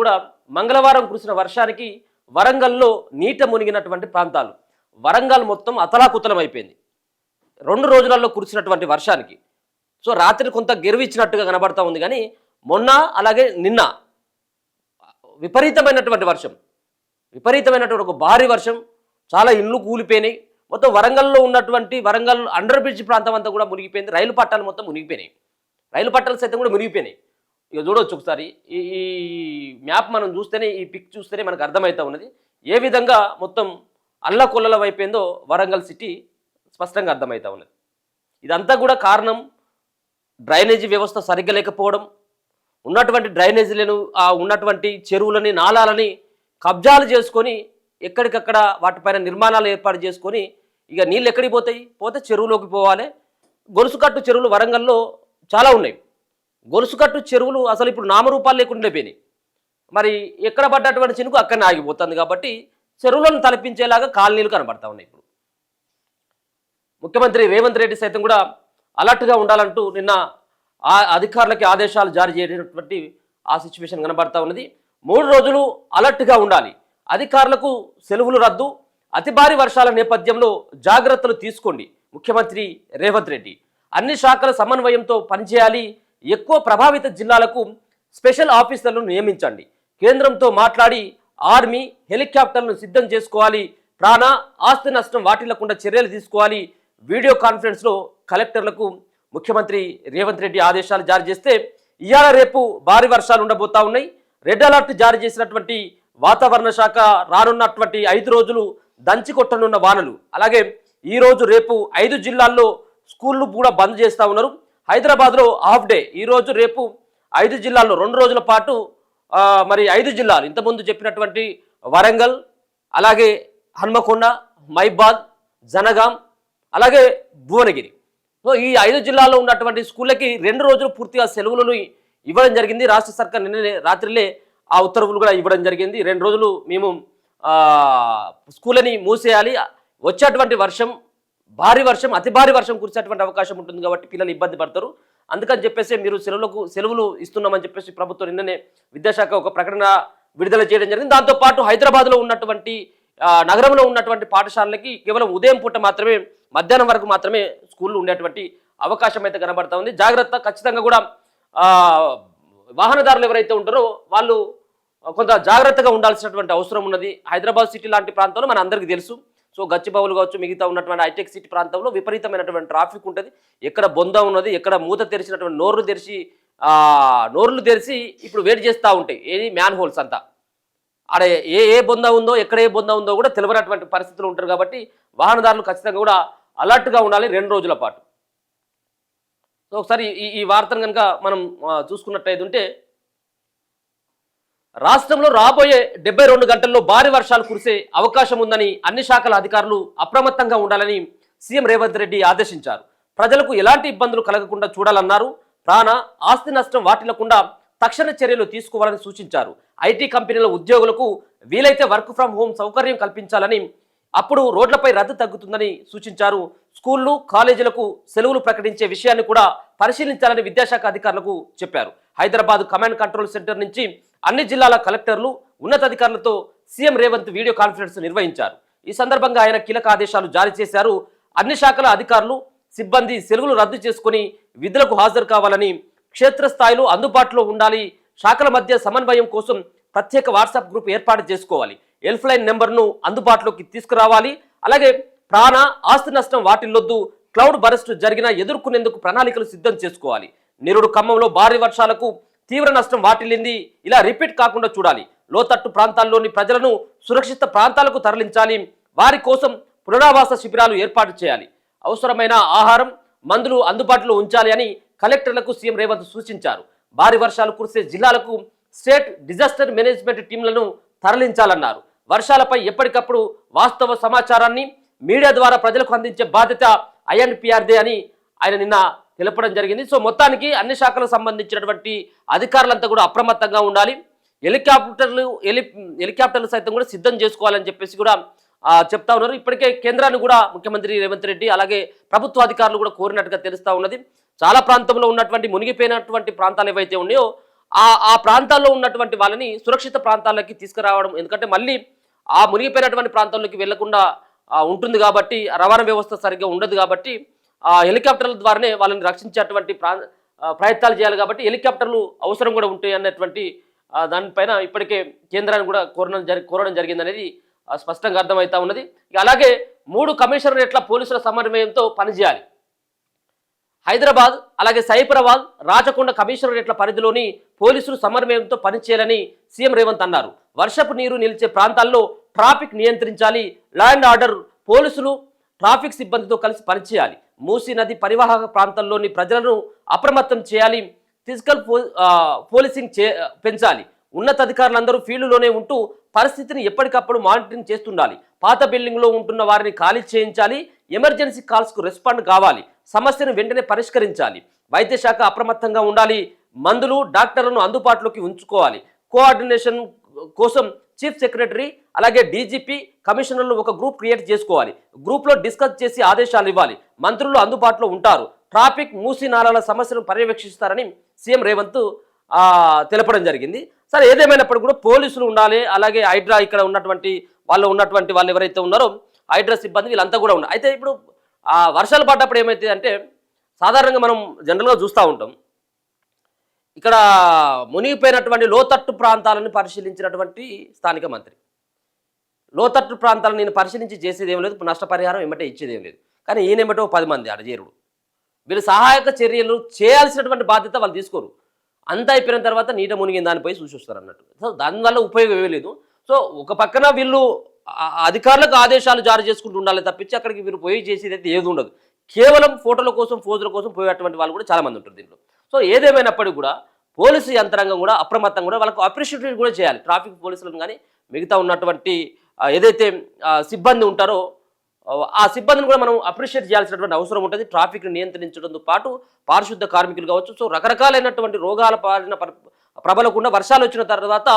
కూడా మంగళవారం కురిసిన వర్షానికి వరంగల్లో నీట మునిగినటువంటి ప్రాంతాలు. వరంగల్ మొత్తం అతలాకుతలం అయిపోయింది 2 రోజులలో కురిసినటువంటి వర్షానికి. సో రాత్రి కొంత గెరువిచ్చినట్టుగా కనబడతా ఉంది, కానీ మొన్న అలాగే నిన్న విపరీతమైనటువంటి వర్షం, విపరీతమైనటువంటి ఒక భారీ వర్షం. చాలా ఇండ్లు కూలిపోయినాయి. మొత్తం వరంగల్లో ఉన్నటువంటి వరంగల్ అండర్ బ్రిడ్జ్ ప్రాంతం అంతా కూడా మునిగిపోయింది. రైలు పట్టాలు మొత్తం మునిగిపోయినాయి. రైలు పట్టాలు సైతం కూడా మునిగిపోయినాయి. ఇక చూడవచ్చు ఒకసారి ఈ మ్యాప్ మనం చూస్తేనే, ఈ పిక్ చూస్తేనే మనకు అర్థమవుతా ఉన్నది ఏ విధంగా మొత్తం అల్లకొల్లల వైపోయిందో వరంగల్ సిటీ స్పష్టంగా అర్థమవుతా ఉన్నది. ఇదంతా కూడా కారణం డ్రైనేజీ వ్యవస్థ సరిగ్గా లేకపోవడం, ఉన్నటువంటి డ్రైనేజీలను ఉన్నటువంటి చెరువులని నాలాలని కబ్జాలు చేసుకొని ఎక్కడికక్కడ వాటిపైన నిర్మాణాలు ఏర్పాటు చేసుకొని ఇక నీళ్ళు ఎక్కడికి పోతే చెరువులోకి పోవాలి. గొలుసుకట్టు చెరువులు వరంగల్లో చాలా ఉన్నాయి. గొలుసుకట్టు చెరువులు అసలు ఇప్పుడు నామరూపాలు లేకుండా పోయినాయి. మరి ఎక్కడ పడ్డటువంటి చినుకు అక్కడనే ఆగిపోతుంది. కాబట్టి చెరువులను తలపించేలాగా కాలనీలు కనబడతా ఉన్నాయి. ఇప్పుడు ముఖ్యమంత్రి రేవంత్ రెడ్డి సైతం కూడా అలర్ట్గా ఉండాలంటూ నిన్న అధికారులకి ఆదేశాలు జారీ చేయనటువంటి ఆ సిచ్యువేషన్ కనబడతా ఉన్నది. 3 రోజులు అలర్ట్గా ఉండాలి, అధికారులకు సెలవులు రద్దు, అతి భారీ వర్షాల నేపథ్యంలో జాగ్రత్తలు తీసుకోండి ముఖ్యమంత్రి రేవంత్ రెడ్డి. అన్ని శాఖల సమన్వయంతో పనిచేయాలి, ఎక్కువ ప్రభావిత జిల్లాలకు స్పెషల్ ఆఫీసర్లను నియమించండి, కేంద్రంతో మాట్లాడి ఆర్మీ హెలికాప్టర్లను సిద్ధం చేసుకోవాలి, ప్రాణ ఆస్తి నష్టం వాటిల్లకుండా చర్యలు తీసుకోవాలి. వీడియో కాన్ఫరెన్స్లో కలెక్టర్లకు ముఖ్యమంత్రి రేవంత్ రెడ్డి ఆదేశాలు జారీ చేస్తే ఇవాళ రేపు భారీ వర్షాలు ఉండబోతా ఉన్నాయి. రెడ్ అలర్ట్ జారీ చేసినటువంటి వాతావరణ శాఖ రానున్నటువంటి 5 రోజులు దంచి కొట్టనున్న వానలు, అలాగే ఈరోజు రేపు 5 జిల్లాల్లో స్కూళ్ళు కూడా బంద్ చేస్తూ ఉన్నారు. హైదరాబాద్లో హాఫ్ డే, ఈరోజు రేపు 5 జిల్లాల్లో 2 రోజుల పాటు మరి 5 జిల్లాలు ఇంతకుముందు చెప్పినటువంటి వరంగల్, అలాగే హన్మకొండ, మైబాద్, జనగాం, అలాగే భువనగిరి. సో ఈ 5 జిల్లాల్లో ఉన్నటువంటి స్కూళ్ళకి 2 రోజులు పూర్తిగా సెలవులను ఇవ్వడం జరిగింది. రాష్ట్ర సర్కార్ నిన్న రాత్రిలే ఆ ఉత్తర్వులు కూడా ఇవ్వడం జరిగింది. 2 రోజులు మేము స్కూళ్ళని మూసేయాలి, వచ్చేటువంటి వర్షం భారీ వర్షం అతి భారీ వర్షం కురిసేటువంటి అవకాశం ఉంటుంది కాబట్టి పిల్లలు ఇబ్బంది పడతారు. అందుకని చెప్పేసి మీరు సెలవులు ఇస్తున్నామని చెప్పేసి ప్రభుత్వం నిన్ననే విద్యాశాఖ ఒక ప్రకటన విడుదల చేయడం జరిగింది. దాంతోపాటు హైదరాబాద్లో ఉన్నటువంటి నగరంలో ఉన్నటువంటి పాఠశాలలకి కేవలం ఉదయం పూట మాత్రమే, మధ్యాహ్నం వరకు మాత్రమే స్కూళ్ళు ఉండేటువంటి అవకాశం అయితే కనబడతా ఉంది. జాగ్రత్త ఖచ్చితంగా కూడా వాహనదారులు ఎవరైతే ఉంటారో వాళ్ళు కొంత జాగ్రత్తగా ఉండాల్సినటువంటి అవసరం ఉన్నది. హైదరాబాద్ సిటీ లాంటి ప్రాంతంలో మన అందరికీ తెలుసు. సో గచ్చిబౌలు కావచ్చు, మిగతా ఉన్నటువంటి హైటెక్ సిటీ ప్రాంతంలో విపరీతమైనటువంటి ట్రాఫిక్ ఉంటుంది. ఎక్కడ బొంద ఉన్నది, ఎక్కడ మూత తెరిచినటువంటి నోర్లు తెరిచి ఇప్పుడు వెయిట్ చేస్తూ ఉంటాయి. ఏది మ్యాన్ హోల్స్ అంతా ఆడ ఏ బొంద ఉందో, ఎక్కడ ఏ బొంద ఉందో కూడా తెలియనటువంటి పరిస్థితులు ఉంటారు. కాబట్టి వాహనదారులు ఖచ్చితంగా కూడా అలర్ట్గా ఉండాలి 2 రోజుల పాటు. సో ఒకసారి ఈ వార్తను కనుక మనం చూసుకున్నట్టయితే ఉంటే రాష్ట్రంలో రాబోయే 72 గంటల్లో భారీ వర్షాలు కురిసే అవకాశం ఉందని అన్ని శాఖల అధికారులు అప్రమత్తంగా ఉండాలని సీఎం రేవంత్ రెడ్డి ఆదేశించారు. ప్రజలకు ఎలాంటి ఇబ్బందులు కలగకుండా చూడాలన్నారు. ప్రాణ ఆస్తి నష్టం వాటిల్లకుండా తక్షణ చర్యలు తీసుకోవాలని సూచించారు. ఐటీ కంపెనీల ఉద్యోగులకు వీలైతే వర్క్ ఫ్రం హోం సౌకర్యం కల్పించాలని, అప్పుడు రోడ్లపై రద్దు తగ్గుతుందని సూచించారు. స్కూళ్లు కాలేజీలకు సెలవులు ప్రకటించే విషయాన్ని కూడా పరిశీలించాలని విద్యాశాఖ అధికారులకు చెప్పారు. హైదరాబాద్ కమాండ్ కంట్రోల్ సెంటర్ నుంచి అన్ని జిల్లాల కలెక్టర్లు ఉన్నతాధికారులతో సీఎం రేవంత్ వీడియో కాన్ఫరెన్స్ నిర్వహించారు. ఈ సందర్భంగా ఆయన కీలక ఆదేశాలు జారీ చేశారు. అన్ని శాఖల అధికారులు సిబ్బంది సెలవులు రద్దు చేసుకుని విధులకు హాజరు కావాలని, క్షేత్రస్థాయిలో అందుబాటులో ఉండాలి, శాఖల మధ్య సమన్వయం కోసం ప్రత్యేక వాట్సాప్ గ్రూప్ ఏర్పాటు చేసుకోవాలి, హెల్ప్ లైన్ నెంబర్ను అందుబాటులోకి తీసుకురావాలి, అలాగే ప్రాణ ఆస్తి నష్టం వాటిల్లొద్దు, క్లౌడ్ బరస్ట్ జరిగినా ఎదుర్కొనేందుకు ప్రణాళికలు సిద్ధం చేసుకోవాలి. నిరుడు ఖమ్మంలో భారీ వర్షాలకు తీవ్ర నష్టం వాటిల్లింది, ఇలా రిపీట్ కాకుండా చూడాలి. లోతట్టు ప్రాంతాల్లోని ప్రజలను సురక్షిత ప్రాంతాలకు తరలించాలి, వారి కోసం పునరావాస శిబిరాలు ఏర్పాటు చేయాలి, అవసరమైన ఆహారం మందులు అందుబాటులో ఉంచాలి అని కలెక్టర్లకు సీఎం రేవంత్ సూచించారు. భారీ వర్షాలు కురిసే జిల్లాలకు స్టేట్ డిజాస్టర్ మేనేజ్మెంట్ టీంలను తరలించాలన్నారు. వర్షాలపై ఎప్పటికప్పుడు వాస్తవ సమాచారాన్ని మీడియా ద్వారా ప్రజలకు అందించే బాధ్యత ఐఎన్పిఆర్దే అని ఆయన నిన్న తెలపడం జరిగింది. సో మొత్తానికి అన్ని శాఖలకు సంబంధించినటువంటి అధికారులంతా కూడా అప్రమత్తంగా ఉండాలి. హెలికాప్టర్లు సైతం కూడా సిద్ధం చేసుకోవాలని చెప్పేసి కూడా చెప్తా ఉన్నారు. ఇప్పటికే కేంద్రాన్ని కూడా ముఖ్యమంత్రి రేవంత్ రెడ్డి అలాగే ప్రభుత్వ అధికారులు కూడా కోరినట్టుగా తెలుస్తూ ఉన్నది. చాలా ప్రాంతంలో ఉన్నటువంటి మునిగిపోయినటువంటి ప్రాంతాలు ఏవైతే ఉన్నాయో ఆ ప్రాంతాల్లో ఉన్నటువంటి వాళ్ళని సురక్షిత ప్రాంతాలకి తీసుకురావడం, ఎందుకంటే మళ్ళీ ఆ మునిగిపోయినటువంటి ప్రాంతంలోకి వెళ్లకుండా ఉంటుంది కాబట్టి, రవాణా వ్యవస్థ సరిగ్గా ఉండదు కాబట్టి ఆ హెలికాప్టర్ల ద్వారానే వాళ్ళని రక్షించేటువంటి ప్రయత్నాలు చేయాలి కాబట్టి హెలికాప్టర్లు అవసరం కూడా ఉంటాయి అన్నటువంటి దానిపైన ఇప్పటికే కేంద్రాన్ని కూడా కోరడం జరిగిందనేది స్పష్టంగా అర్థమవుతా ఉన్నది. అలాగే 3 కమిషనరేట్ల పోలీసుల సమన్వయంతో పనిచేయాలి. హైదరాబాద్ అలాగే సైబరాబాద్ రాచకొండ కమిషనరేట్ల పరిధిలోని పోలీసులు సమన్వయంతో పనిచేయాలని సీఎం రేవంత్ అన్నారు. వర్షపు నీరు నిలిచే ప్రాంతాల్లో ట్రాఫిక్ నియంత్రించాలి. లా అండ్ ఆర్డర్ పోలీసులు ట్రాఫిక్ సిబ్బందితో కలిసి పనిచేయాలి. మూసీ నది పరివాహక ప్రాంతాల్లోని ప్రజలను అప్రమత్తం చేయాలి. ఫిజికల్ పోలీసింగ్ పెంచాలి. ఉన్నతాధికారులందరూ ఫీల్డ్లోనే ఉంటూ పరిస్థితిని ఎప్పటికప్పుడు మానిటరింగ్ చేస్తుండాలి. పాత బిల్డింగ్లో ఉంటున్న వారిని ఖాళీ చేయించాలి. ఎమర్జెన్సీ కాల్స్కు రెస్పాండ్ కావాలి. సమస్యను వెంటనే పరిష్కరించాలి. వైద్య శాఖ అప్రమత్తంగా ఉండాలి. మందులు డాక్టర్లను అందుబాటులోకి ఉంచుకోవాలి. కోఆర్డినేషన్ కోసం చీఫ్ సెక్రటరీ అలాగే డీజీపీ కమిషనర్లు ఒక గ్రూప్ క్రియేట్ చేసుకోవాలి. గ్రూప్లో డిస్కస్ చేసి ఆదేశాలు ఇవ్వాలి. మంత్రులు అందుబాటులో ఉంటారు. ట్రాఫిక్ మూసీ నాలాల సమస్యలను పర్యవేక్షిస్తారని సీఎం రేవంత్ తెలపడం జరిగింది. సరే, ఏదేమైనప్పుడు కూడా పోలీసులు ఉండాలి. అలాగే హైడ్రా ఇక్కడ ఉన్నటువంటి వాళ్ళు ఎవరైతే ఉన్నారో హైడ్రా సిబ్బంది వీళ్ళంతా కూడా ఉన్నారు. అయితే ఇప్పుడు వర్షాలు పడ్డప్పుడు ఏమైతే అంటే సాధారణంగా మనం జనరల్గా చూస్తూ ఉంటాం, ఇక్కడ మునిగిపోయినటువంటి లోతట్టు ప్రాంతాలను పరిశీలించినటువంటి స్థానిక మంత్రి లోతట్టు ప్రాంతాలను నేను పరిశీలించి చేసేది ఏం లేదు, నష్టపరిహారం ఏమంటే ఇచ్చేది ఏం లేదు. కానీ ఈయనేమిటో 10 మంది అడజేరుడు. వీళ్ళు సహాయక చర్యలు చేయాల్సినటువంటి బాధ్యత వాళ్ళు తీసుకోరు. అంతా అయిపోయిన తర్వాత నీట మునిగిన దాన్ని పోయి చూసొస్తారు అన్నట్టు. సో దానివల్ల ఉపయోగం ఏమీ లేదు. సో ఒక పక్కన వీళ్ళు అధికారులకు ఆదేశాలు జారీ చేసుకుంటూ ఉండాలి తప్పించి అక్కడికి వీళ్ళు పోయి చేసేది అయితే ఏది ఉండదు. కేవలం ఫోటోల కోసం ఫోజుల కోసం పోయేటువంటి వాళ్ళు కూడా చాలామంది ఉంటారు దీంట్లో. సో ఏదేమైనప్పటికీ కూడా పోలీసు యంత్రాంగం కూడా అప్రమత్తంగా కూడా వాళ్ళకు అప్రిషియేట్ కూడా చేయాలి. ట్రాఫిక్ పోలీసులను కానీ మిగతా ఉన్నటువంటి ఏదైతే సిబ్బంది ఉంటారో ఆ సిబ్బందిని కూడా మనం అప్రిషియేట్ చేయాల్సినటువంటి అవసరం ఉంటుంది. ట్రాఫిక్ని నియంత్రించడంతో పాటు పారిశుద్ధ కార్మికులు కావచ్చు. సో రకరకాలైనటువంటి రోగాల పాలిన ప్రబలకుండా వర్షాలు వచ్చిన తర్వాత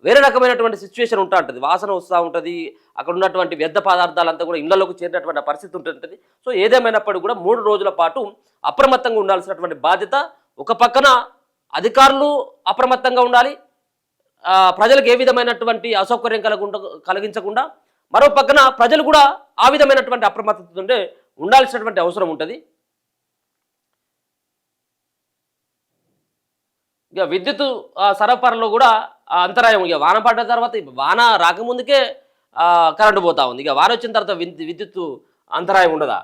వేరే రకమైనటువంటి సిచ్యువేషన్ ఉంటుంది. వాసన వస్తూ ఉంటుంది. అక్కడ ఉన్నటువంటి వ్యర్థ పదార్థాలంతా కూడా ఇళ్లలోకి చేరినటువంటి పరిస్థితి ఉంటుంటుంది. సో ఏదేమైనప్పటికీ కూడా 3 రోజుల పాటు అప్రమత్తంగా ఉండాల్సినటువంటి బాధ్యత ఒక పక్కన అధికారులు అప్రమత్తంగా ఉండాలి, ప్రజలకు ఏ విధమైనటువంటి అసౌకర్యం కలిగించకుండా, మరో పక్కన ప్రజలు కూడా ఆ విధమైనటువంటి అప్రమత్తతతో ఉండాల్సినటువంటి అవసరం ఉంటుంది. ఇక విద్యుత్ సరఫరాలో కూడా అంతరాయం. ఇక వాన పడ్డ తర్వాత వాన రాకముందుకే కరెంటు పోతా ఉంది. ఇక వాన వచ్చిన తర్వాత విద్యుత్ అంతరాయం ఉండదా?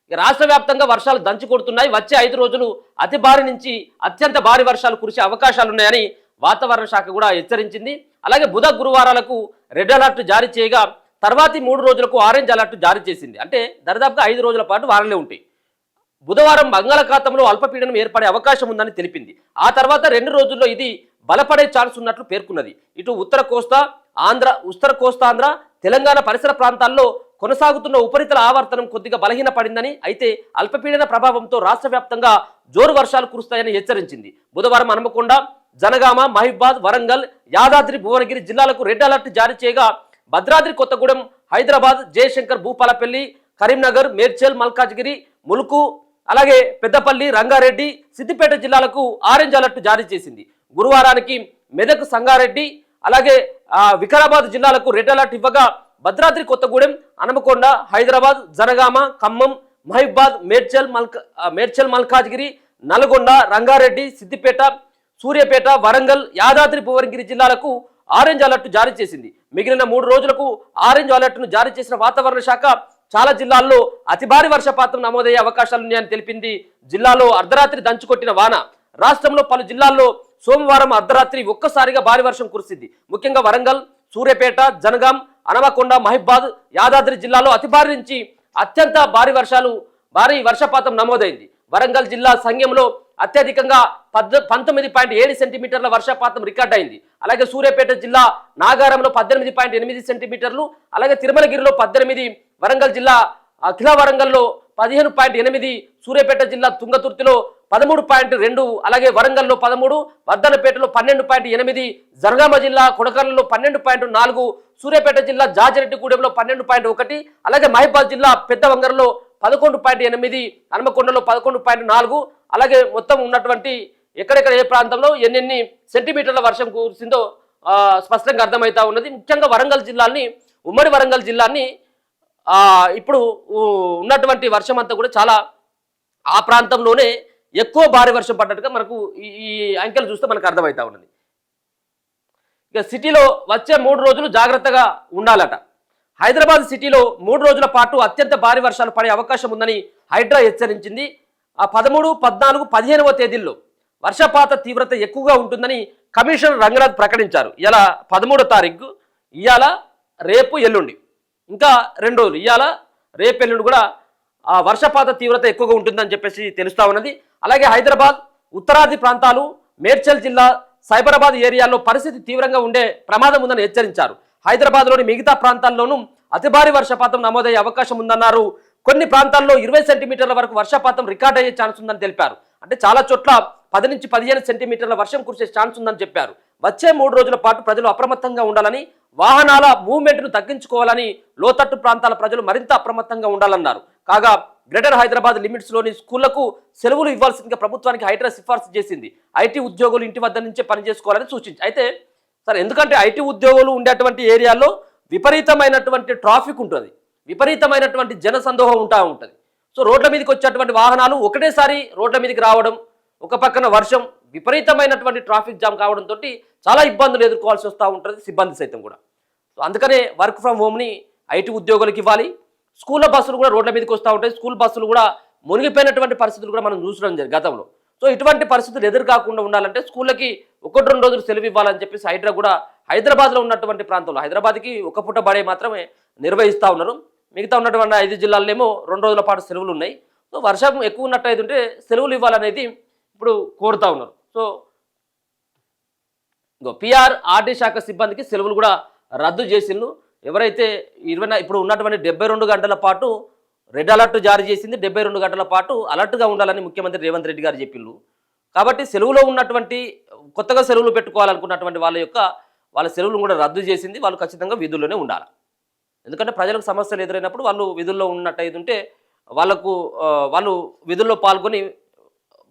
ఇక రాష్ట్ర వ్యాప్తంగా వర్షాలు దంచి కొడుతున్నాయి. వచ్చే 5 రోజులు అతి భారీ నుంచి అత్యంత భారీ వర్షాలు కురిసే అవకాశాలున్నాయని వాతావరణ శాఖ కూడా హెచ్చరించింది. అలాగే బుధ గురువారాలకు రెడ్ అలర్ట్ జారీ చేయగా తర్వాతి 3 రోజులకు ఆరెంజ్ అలర్ట్ జారీ చేసింది. అంటే దరిదాపుగా 5 రోజుల పాటు వానలే ఉంటాయి. బుధవారం బంగాళాఖాతంలో అల్పపీడనం ఏర్పడే అవకాశం ఉందని తెలిపింది. ఆ తర్వాత 2 రోజుల్లో ఇది బలపడే ఛాన్స్ ఉన్నట్లు పేర్కొన్నది. ఇటు ఉత్తర కోస్తాంధ్ర తెలంగాణ పరిసర ప్రాంతాల్లో కొనసాగుతున్న ఉపరితల ఆవర్తనం కొద్దిగా బలహీనపడిందని, అయితే అల్పపీడన ప్రభావంతో రాష్ట్ర వ్యాప్తంగా జోరు వర్షాలు కురుస్తాయని హెచ్చరించింది. బుధవారం హన్మకొండ, జనగామ, మహిబాద్, వరంగల్, యాదాద్రి, భువనగిరి జిల్లాలకు రెడ్ అలర్ట్ జారీ చేయగా భద్రాద్రి కొత్తగూడెం, హైదరాబాద్, జయశంకర్, భూపాలపల్లి, కరీంనగర్, మేడ్చల్, మల్కాజ్గిరి, ములుకు, అలాగే పెద్దపల్లి, రంగారెడ్డి, సిద్దిపేట జిల్లాలకు ఆరెంజ్ అలర్ట్ జారీ చేసింది. గురువారానికి మెదక్, సంగారెడ్డి, అలాగే వికారాబాద్ జిల్లాలకు రెడ్ అలర్ట్ ఇవ్వగా భద్రాద్రి కొత్తగూడెం, హన్మకొండ, హైదరాబాద్, జనగామ, ఖమ్మం, మహిబాద్, మేడ్చల్, మల్కాజ్గిరి, నల్గొండ, రంగారెడ్డి, సిద్దిపేట, సూర్యాపేట, వరంగల్, యాదాద్రి, భువనగిరి జిల్లాలకు ఆరెంజ్ అలర్ట్ జారీ చేసింది. మిగిలిన 3 రోజులకు ఆరెంజ్ అలర్ట్ను జారీ చేసిన వాతావరణ శాఖ చాలా జిల్లాల్లో అతి భారీ వర్షపాతం నమోదయ్యే అవకాశాలున్నాయని తెలిపింది. జిల్లాలో అర్ధరాత్రి దంచుకొట్టిన వాన. రాష్ట్రంలో పలు జిల్లాల్లో సోమవారం అర్ధరాత్రి ఒక్కసారిగా భారీ వర్షం కురిసింది. ముఖ్యంగా వరంగల్, సూర్యాపేట, జనగాం, హన్మకొండ, మహిబాద్, యాదాద్రి జిల్లాలో అతి భారీ నుంచి అత్యంత భారీ వర్షపాతం నమోదైంది. వరంగల్ జిల్లా సంఘంలో అత్యధికంగా 19.7 సెంటీమీటర్ల వర్షపాతం రికార్డ్ అయింది. అలాగే సూర్యాపేట జిల్లా నాగారంలో 18.8 సెంటీమీటర్లు, అలాగే తిరుమలగిరిలో 18, వరంగల్ జిల్లా అఖిల వరంగల్లో 15.8, సూర్యాపేట జిల్లా తుంగతుర్తిలో 13.2, అలాగే వరంగల్లో 13, వర్ధనపేటలో 12.8, జనగామ జిల్లా కొడకర్లలో 12.4, సూర్యాపేట జిల్లా జాజిరెడ్డిగూడెంలో 12.1, అలాగే మహిబాద్ జిల్లా పెద్దవంగరలో 11.8, హన్మకొండలో 11.4, అలాగే మొత్తం ఉన్నటువంటి ఎక్కడెక్కడ ఏ ప్రాంతంలో ఎన్నెన్ని సెంటీమీటర్ల వర్షం కురిసిందో స్పష్టంగా అర్థమవుతా ఉన్నది. ముఖ్యంగా వరంగల్ జిల్లాని, ఉమ్మడి వరంగల్ జిల్లాని ఇప్పుడు ఉన్నటువంటి వర్షం అంతా కూడా చాలా ఆ ప్రాంతంలోనే ఎక్కువ భారీ వర్షం పడ్డట్టుగా మనకు ఈ అంకెలు చూస్తే మనకు అర్థమవుతా ఉన్నది. ఇక సిటీలో వచ్చే 3 రోజులు జాగ్రత్తగా ఉండాలట. హైదరాబాద్ సిటీలో 3 రోజుల పాటు అత్యంత భారీ వర్షాలు పడే అవకాశం ఉందని హైడ్రా హెచ్చరించింది. 13, 14, 15వ తేదీల్లో వర్షపాత తీవ్రత ఎక్కువగా ఉంటుందని కమిషనర్ రంగనాథ్ ప్రకటించారు. ఇలా 13వ తారీఖు, ఇవాళ, రేపు, ఎల్లుండి, ఇంకా 2 రోజులు, ఇవాళ, రేపు, ఎల్లుండి కూడా వర్షపాత తీవ్రత ఎక్కువగా ఉంటుందని చెప్పేసి తెలుస్తా ఉన్నది. అలాగే హైదరాబాద్ ఉత్తరాది ప్రాంతాలు, మేడ్చల్ జిల్లా, సైబరాబాద్ ఏరియాల్లో పరిస్థితి తీవ్రంగా ఉండే ప్రమాదం ఉందని హెచ్చరించారు. హైదరాబాద్లోని మిగతా ప్రాంతాల్లోనూ అతి భారీ వర్షపాతం నమోదయ్యే అవకాశం ఉందన్నారు. కొన్ని ప్రాంతాల్లో 20 సెంటీమీటర్ల వరకు వర్షపాతం రికార్డ్ అయ్యే ఛాన్స్ ఉందని తెలిపారు. అంటే చాలా చోట్ల 10 నుంచి 15 సెంటీమీటర్ల వర్షం కురిసే ఛాన్స్ ఉందని చెప్పారు. వచ్చే 3 రోజుల పాటు ప్రజలు అప్రమత్తంగా ఉండాలని, వాహనాల మూవ్మెంట్ను తగ్గించుకోవాలని, లోతట్టు ప్రాంతాల ప్రజలు మరింత అప్రమత్తంగా ఉండాలన్నారు. కాగా గ్రేటర్ హైదరాబాద్ లిమిట్స్లోని స్కూళ్లకు సెలవులు ఇవ్వాల్సిందిగా ప్రభుత్వానికి హైడ్రా సిఫార్సు చేసింది. ఐటీ ఉద్యోగులు ఇంటి వద్ద నుంచే పనిచేసుకోవాలని సూచించింది. అయితే సరే, ఎందుకంటే ఐటీ ఉద్యోగులు ఉండేటువంటి ఏరియాల్లో విపరీతమైనటువంటి ట్రాఫిక్ ఉంటుంది, విపరీతమైనటువంటి జనసందోహం ఉంటుంది. సో రోడ్ల మీదకి వచ్చేటువంటి వాహనాలు ఒకటేసారి రోడ్ల మీదకి రావడం, ఒక పక్కన వర్షం, విపరీతమైనటువంటి ట్రాఫిక్ జామ్ కావడంతో చాలా ఇబ్బందులు ఎదుర్కోవాల్సి వస్తూ ఉంటుంది సిబ్బంది సైతం కూడా. సో అందుకనే వర్క్ ఫ్రమ్ హోమ్ని ఐటీ ఉద్యోగులకు ఇవ్వాలి. స్కూల్ బస్సులు కూడా రోడ్ల మీదకి వస్తూ ఉంటాయి. స్కూల్ బస్సులు కూడా మునిగిపోయినటువంటి పరిస్థితులు కూడా మనం చూసడం జరిగింది గతంలో. సో ఇటువంటి పరిస్థితులు ఎదురు కాకుండా ఉండాలంటే స్కూళ్ళకి 1-2 రోజులు సెలవు ఇవ్వాలని చెప్పేసి హైడ్రా కూడా హైదరాబాద్లో ఉన్నటువంటి ప్రాంతంలో, హైదరాబాద్కి ఒక పూట బడే మాత్రమే నిర్వహిస్తూ ఉన్నారు. మిగతా ఉన్నటువంటి 5 జిల్లాల్లోనేమో 2 రోజుల పాటు సెలవులు ఉన్నాయి. సో వర్షం ఎక్కువ ఉన్నట్టు ఉంటే సెలవులు ఇవ్వాలనేది ఇప్పుడు కోరుతా ఉన్నారు. సో ఆర్టీ శాఖ సిబ్బందికి సెలవులు కూడా రద్దు చేసిండ్రు. ఎవరైతే ఇప్పుడు ఉన్నటువంటి 72 గంటల పాటు రెడ్ అలర్ట్ జారీ చేసింది. 72 గంటల పాటు అలర్ట్గా ఉండాలని ముఖ్యమంత్రి రేవంత్ రెడ్డి గారు చెప్పిండ్రు. కాబట్టి సెలవులో ఉన్నటువంటి, కొత్తగా సెలవులు పెట్టుకోవాలనుకున్నటువంటి వాళ్ళ సెలవులు కూడా రద్దు చేసింది. వాళ్ళు ఖచ్చితంగా విధుల్లోనే ఉండాలి. ఎందుకంటే ప్రజలకు సమస్యలు ఎదురైనప్పుడు వాళ్ళు విధుల్లో ఉన్నట్టయితే వాళ్ళు విధుల్లో పాల్గొని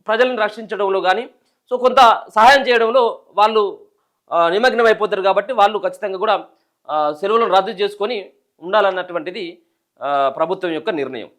ప్రజలను రక్షించడంలో కానీ, సో కొంత సహాయం చేయడంలో వాళ్ళు నిమగ్నం అయిపోతారు. కాబట్టి వాళ్ళు ఖచ్చితంగా కూడా సెలవులను రద్దు చేసుకొని ఉండాలన్నటువంటిది ప్రభుత్వం యొక్క నిర్ణయం.